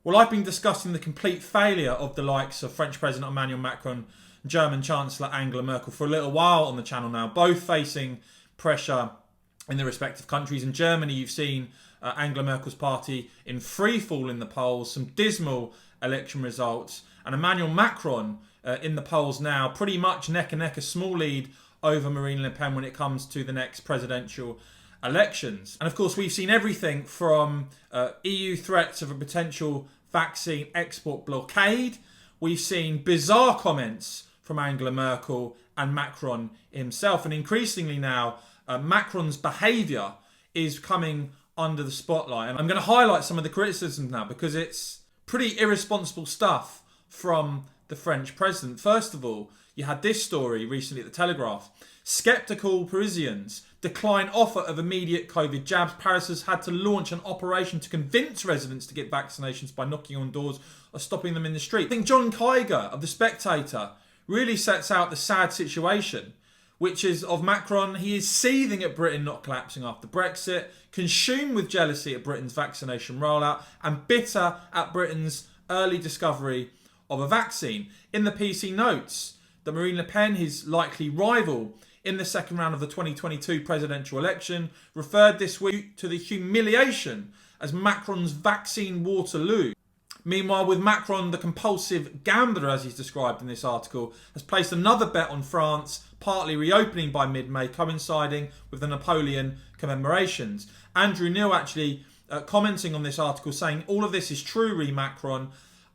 Well, I've been discussing the complete failure of the likes of French President Emmanuel Macron and German Chancellor Angela Merkel for a little while on the channel now, both facing pressure in their respective countries. In Germany, you've seen Angela Merkel's party in free fall in the polls, some dismal election results, and Emmanuel Macron in the polls now, pretty much neck and neck, a small lead over Marine Le Pen when it comes to the next presidential elections. And of course, we've seen everything from EU threats of a potential vaccine export blockade. We've seen bizarre comments from Angela Merkel and Macron himself. And increasingly now, Macron's behaviour is coming under the spotlight. And I'm going to highlight some of the criticisms now because it's pretty irresponsible stuff from the French president. First of all, you had this story recently at the Telegraph. Sceptical Parisians decline offer of immediate COVID jabs. Paris has had to launch an operation to convince residents to get vaccinations by knocking on doors or stopping them in the street. I think John Kiger of The Spectator really sets out the sad situation, which is of Macron. He is seething at Britain not collapsing after Brexit, consumed with jealousy at Britain's vaccination rollout, and bitter at Britain's early discovery of a vaccine. In the piece, he notes that Marine Le Pen, his likely rival in the second round of the 2022 presidential election, referred this week to the humiliation as Macron's vaccine Waterloo. Meanwhile, with Macron, the compulsive gambler, as he's described in this article, has placed another bet on France, partly reopening by mid-May, coinciding with the Napoleon commemorations. Andrew Neil actually commenting on this article, saying all of this is true, Macron,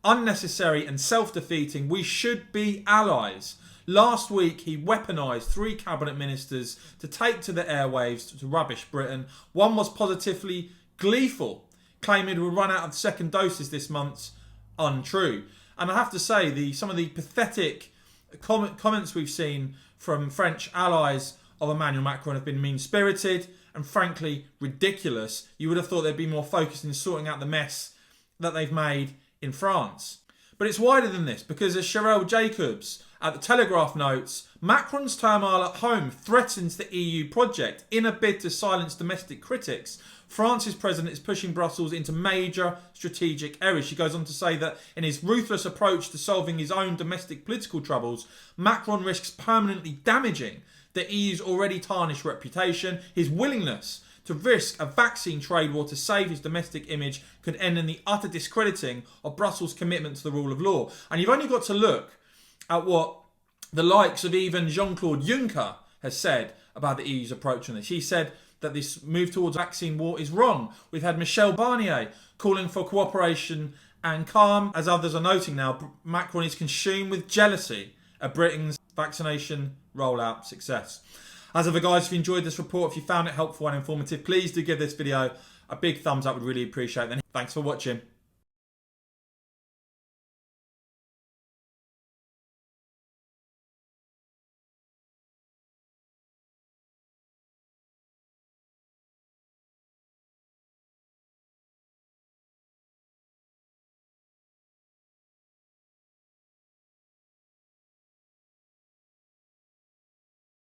unnecessary and self-defeating. We should be allies. Last week, he weaponised 3 cabinet ministers to take to the airwaves to rubbish Britain. One was positively gleeful, claiming it would run out of second doses this month. Untrue. And I have to say, some of the pathetic comments we've seen from French allies of Emmanuel Macron have been mean-spirited and frankly ridiculous. You would have thought they'd be more focused in sorting out the mess that they've made in France. But it's wider than this, because as Sherelle Jacobs at the Telegraph notes, Macron's turmoil at home threatens the EU project. In a bid to silence domestic critics, France's president is pushing Brussels into major strategic errors. She goes on to say that in his ruthless approach to solving his own domestic political troubles, Macron risks permanently damaging the EU's already tarnished reputation. His willingness to risk a vaccine trade war to save his domestic image could end in the utter discrediting of Brussels' commitment to the rule of law. And you've only got to look at what the likes of even Jean-Claude Juncker has said about the EU's approach on this. He said that this move towards vaccine war is wrong. We've had Michel Barnier calling for cooperation and calm. As others are noting now, Macron is consumed with jealousy at Britain's vaccination rollout success. As ever, guys, if you enjoyed this report, if you found it helpful and informative, please do give this video a big thumbs up. We'd really appreciate it. Thanks for watching.